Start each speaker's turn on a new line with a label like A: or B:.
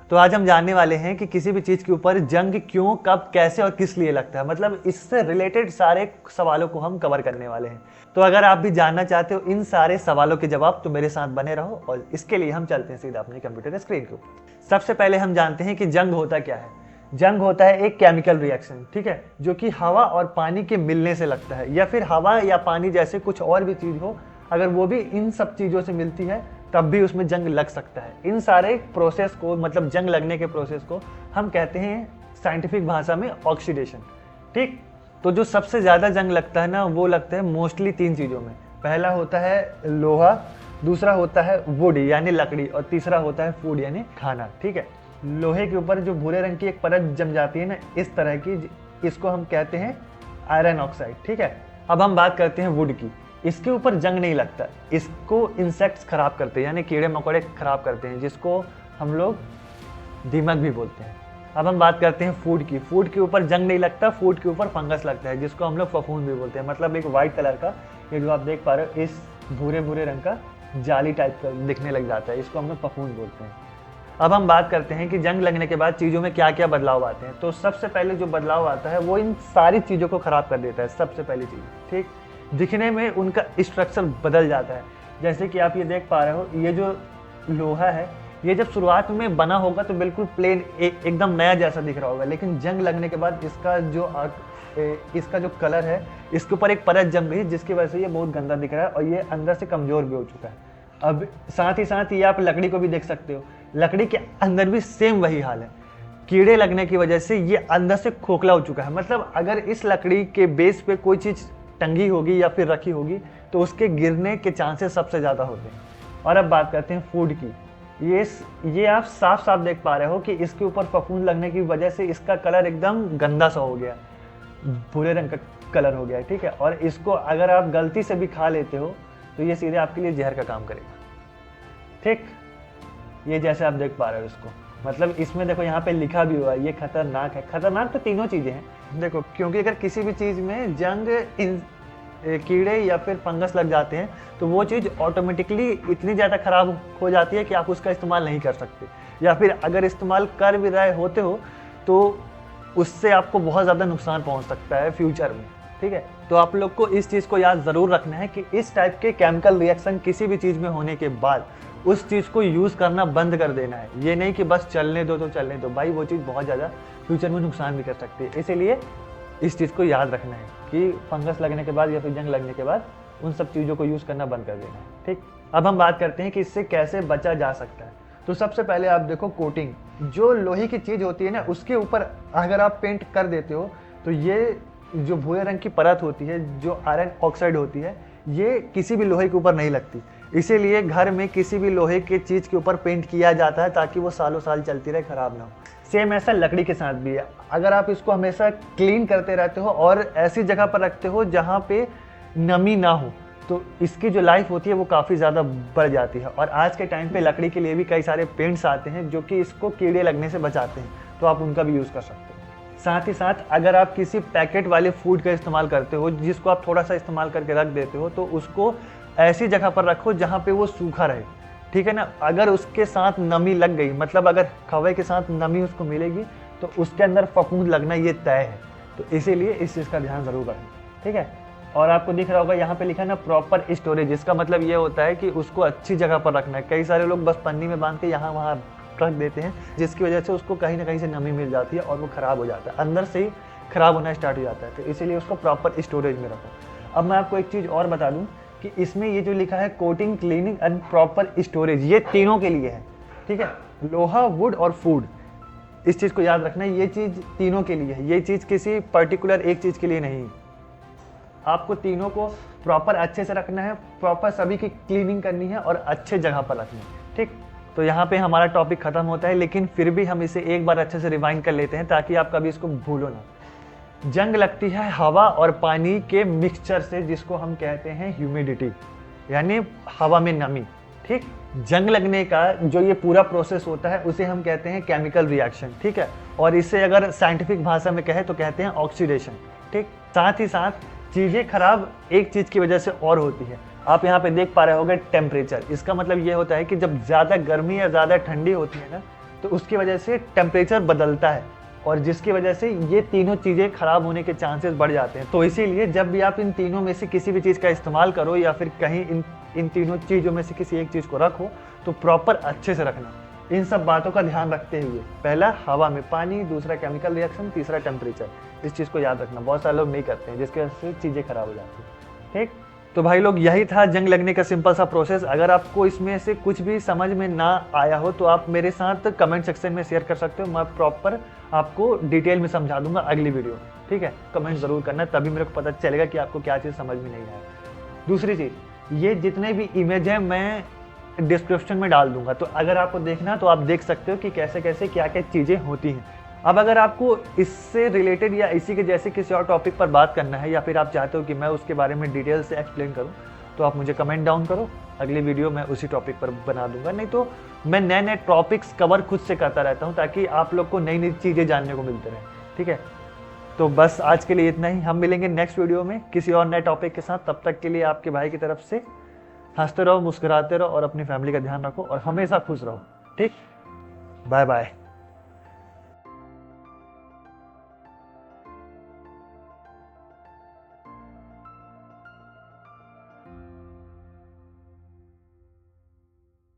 A: तो आज हम जानने वाले हैं कि किसी भी चीज़ के ऊपर जंग क्यों, कब, कैसे और किस लिए लगता है। मतलब इससे रिलेटेड सारे सवालों को हम कवर करने वाले हैं। तो अगर आप भी जानना चाहते हो इन सारे सवालों के जवाब तो मेरे साथ बने रहो, और इसके लिए हम चलते हैं सीधा अपनी कंप्यूटर स्क्रीन के ऊपर। सबसे पहले हम जानते हैं कि जंग होता क्या है। जंग होता है एक केमिकल रिएक्शन, ठीक है, जो कि हवा और पानी के मिलने से लगता है, या फिर हवा या पानी जैसे कुछ और भी चीज़ हो, अगर वो भी इन सब चीज़ों से मिलती है तब भी उसमें जंग लग सकता है। इन सारे प्रोसेस को, मतलब जंग लगने के प्रोसेस को हम कहते हैं साइंटिफिक भाषा में ऑक्सीडेशन। ठीक, तो जो सबसे ज़्यादा जंग लगता है ना, वो लगता है मोस्टली 3 चीज़ों में। पहला होता है लोहा, दूसरा होता है वुड यानी लकड़ी, और तीसरा होता है फूड यानी खाना। ठीक है, लोहे के ऊपर जो भूरे रंग की एक परत जम जाती है ना, इस तरह की, इसको हम कहते हैं आयरन ऑक्साइड। ठीक है, अब हम बात करते हैं वुड की। इसके ऊपर जंग नहीं लगता, इसको इंसेक्ट्स खराब करते हैं, यानी कीड़े मकोड़े खराब करते हैं, जिसको हम लोग दीमक भी बोलते हैं। अब हम बात करते हैं फूड की। फूड के ऊपर जंग नहीं लगता, फूड के ऊपर फंगस लगता है, जिसको हम लोग फफूंद भी बोलते हैं। मतलब एक वाइट कलर का, ये जो आप देख पा रहे हो, इस भूरे भूरे रंग का जाली टाइप का दिखने लग जाता है, इसको हम लोग फफूंद बोलते हैं। अब हम बात करते हैं कि जंग लगने के बाद चीज़ों में क्या क्या बदलाव आते हैं। तो सबसे पहले जो बदलाव आता है वो इन सारी चीज़ों को खराब कर देता है। सबसे पहली चीज़, ठीक, दिखने में उनका स्ट्रक्चर बदल जाता है। जैसे कि आप ये देख पा रहे हो, ये जो लोहा है, ये जब शुरुआत में बना होगा तो बिल्कुल प्लेन एकदम नया जैसा दिख रहा होगा, लेकिन जंग लगने के बाद इसका जो कलर है, इसके ऊपर एक परत जम गई, जिसकी वजह से ये बहुत गंदा दिख रहा है और ये अंदर से कमज़ोर भी हो चुका है। अब साथ ही साथ ये आप लकड़ी को भी देख सकते हो, लकड़ी के अंदर भी सेम वही हाल है। कीड़े लगने की वजह से ये अंदर से खोखला हो चुका है। मतलब अगर इस लकड़ी के बेस पे कोई चीज़ टंगी होगी या फिर रखी होगी तो उसके गिरने के चांसेस सबसे ज़्यादा होते हैं। और अब बात करते हैं फूड की। ये आप साफ साफ देख पा रहे हो कि इसके ऊपर फफूंद लगने की वजह से इसका कलर एकदम गंदा सा हो गया, भूरे रंग का कलर हो गया। ठीक है, और इसको अगर आप गलती से भी खा लेते हो तो ये सीधे आपके लिए जहर का काम करेगा। ठीक, ये जैसे आप देख पा रहे हो इसको, मतलब इसमें देखो यहाँ पे लिखा भी हुआ है ये खतरनाक है। खतरनाक तो तीनों चीज़ें हैं देखो, क्योंकि अगर किसी भी चीज़ में जंग, कीड़े या फिर फंगस लग जाते हैं तो वो चीज़ ऑटोमेटिकली इतनी ज़्यादा ख़राब हो जाती है कि आप उसका इस्तेमाल नहीं कर सकते, या फिर अगर इस्तेमाल कर भी रहे होते हो तो उससे आपको बहुत ज़्यादा नुकसान पहुँच सकता है फ्यूचर में। ठीक है, तो आप लोग को इस चीज़ को याद ज़रूर रखना है कि इस टाइप के केमिकल रिएक्शन किसी भी चीज़ में होने के बाद उस चीज़ को यूज़ करना बंद कर देना है। ये नहीं कि बस चलने दो तो चलने दो, भाई वो चीज़ बहुत ज़्यादा फ्यूचर में नुकसान भी कर सकती है। इसीलिए इस चीज़ को याद रखना है कि फंगस लगने के बाद या फिर जंग लगने के बाद उन सब चीज़ों को यूज़ करना बंद कर देना है। ठीक, अब हम बात करते हैं कि इससे कैसे बचा जा सकता है। तो सबसे पहले आप देखो कोटिंग, जो लोहे की चीज़ होती है ना, उसके ऊपर अगर आप पेंट कर देते हो तो ये जो भूरे रंग की परत होती है, जो आयरन ऑक्साइड होती है, ये किसी भी लोहे के ऊपर नहीं लगती। इसीलिए घर में किसी भी लोहे की चीज़ के ऊपर पेंट किया जाता है ताकि वो सालों साल चलती रहे, ख़राब ना हो। सेम ऐसा लकड़ी के साथ भी है। अगर आप इसको हमेशा क्लीन करते रहते हो और ऐसी जगह पर रखते हो जहाँ पे नमी ना हो, तो इसकी जो लाइफ होती है वो काफ़ी ज़्यादा बढ़ जाती है। और आज के टाइम पे लकड़ी के लिए भी कई सारे पेंट्स आते हैं जो कि इसको कीड़े लगने से बचाते हैं, तो आप उनका भी यूज़ कर सकते हो। साथ ही साथ अगर आप किसी पैकेट वाले फूड का इस्तेमाल करते हो, जिसको आप थोड़ा सा इस्तेमाल करके रख देते हो, तो उसको ऐसी जगह पर रखो जहाँ पे वो सूखा रहे। ठीक है ना, अगर उसके साथ नमी लग गई, मतलब अगर खवे के साथ नमी उसको मिलेगी तो उसके अंदर फफूंद लगना ये तय है। तो इसीलिए इस चीज़ का ध्यान ज़रूर रखें। ठीक है, और आपको दिख रहा होगा यहाँ पे लिखा है ना प्रॉपर स्टोरेज। इसका मतलब ये होता है कि उसको अच्छी जगह पर रखना है। कई सारे लोग बस पन्नी में बांध के यहाँ वहाँ रख देते हैं, जिसकी वजह से उसको कहीं ना कहीं से नमी मिल जाती है और वो ख़राब हो जाता है, अंदर से ही ख़राब होना स्टार्ट हो जाता है। तो इसीलिए उसको प्रॉपर स्टोरेज में रखो। अब मैं आपको एक चीज़ और बता दूँ कि इसमें ये जो लिखा है coating, cleaning and proper storage, ये तीनों के लिए है। ठीक है, लोहा, वुड और फूड, इस चीज़ को याद रखना है, ये चीज़ तीनों के लिए है। ये चीज़ किसी पर्टिकुलर एक चीज़ के लिए नहीं है। आपको तीनों को प्रॉपर अच्छे से रखना है, प्रॉपर सभी की क्लीनिंग करनी है और अच्छे जगह पर रखनी है। ठीक, तो यहाँ पे हमारा टॉपिक ख़त्म होता है, लेकिन फिर भी हम इसे एक बार अच्छे से रिवाइंड कर लेते हैं ताकि आप कभी इसको भूलो ना। जंग लगती है हवा और पानी के मिक्सचर से, जिसको हम कहते हैं ह्यूमिडिटी, यानी हवा में नमी। ठीक, जंग लगने का जो ये पूरा प्रोसेस होता है उसे हम कहते हैं केमिकल रिएक्शन। ठीक है, और इसे अगर साइंटिफिक भाषा में कहें तो कहते हैं ऑक्सीडेशन। ठीक, साथ ही साथ चीज़ें खराब एक चीज़ की वजह से और होती है। आप यहाँ पे देख पा रहे होंगे टेम्परेचर, इसका मतलब ये होता है कि जब ज़्यादा गर्मी या ज़्यादा ठंडी होती है ना, तो उसकी वजह से टेम्परेचर बदलता है और जिसकी वजह से ये तीनों चीज़ें खराब होने के चांसेस बढ़ जाते हैं। तो इसीलिए जब भी आप इन तीनों में से किसी भी चीज़ का इस्तेमाल करो या फिर कहीं इन तीनों चीज़ों में से किसी एक चीज़ को रखो तो प्रॉपर अच्छे से रखना। इन सब बातों का ध्यान रखते हुए, पहला हवा में पानी, दूसरा केमिकल रिएक्शन, तीसरा टेम्परेचर, इस चीज़ को याद रखना। बहुत सारे लोग नहीं करते हैं जिसकी वजह से चीज़ें खराब हो जाती हैं। ठीक, तो भाई लोग यही था जंग लगने का सिंपल सा प्रोसेस। अगर आपको इसमें से कुछ भी समझ में ना आया हो तो आप मेरे साथ कमेंट सेक्शन में शेयर कर सकते हो, मैं प्रॉपर आपको डिटेल में समझा दूंगा अगली वीडियो में। ठीक है, कमेंट ज़रूर करना, तभी मेरे को पता चलेगा कि आपको क्या चीज़ समझ में नहीं आया। दूसरी चीज़, ये जितने भी इमेज हैं मैं डिस्क्रिप्शन में डाल दूंगा, तो अगर आपको देखना तो आप देख सकते हो कि कैसे कैसे क्या क्या चीज़ें होती हैं। अब अगर आपको इससे रिलेटेड या इसी के जैसे किसी और टॉपिक पर बात करना है या फिर आप चाहते हो कि मैं उसके बारे में डिटेल से एक्सप्लेन करूं, तो आप मुझे कमेंट डाउन करो, अगली वीडियो मैं उसी टॉपिक पर बना दूंगा। नहीं तो मैं नए नए टॉपिक्स कवर खुद से करता रहता हूं ताकि आप लोग को नई नई चीज़ें जानने को मिलते रहें। ठीक है, तो बस आज के लिए इतना ही। हम मिलेंगे नेक्स्ट वीडियो में किसी और नए टॉपिक के साथ। तब तक के लिए आपके भाई की तरफ से हंसते रहो, मुस्कुराते रहो और अपनी फैमिली का ध्यान रखो और हमेशा खुश रहो। ठीक, बाय बाय।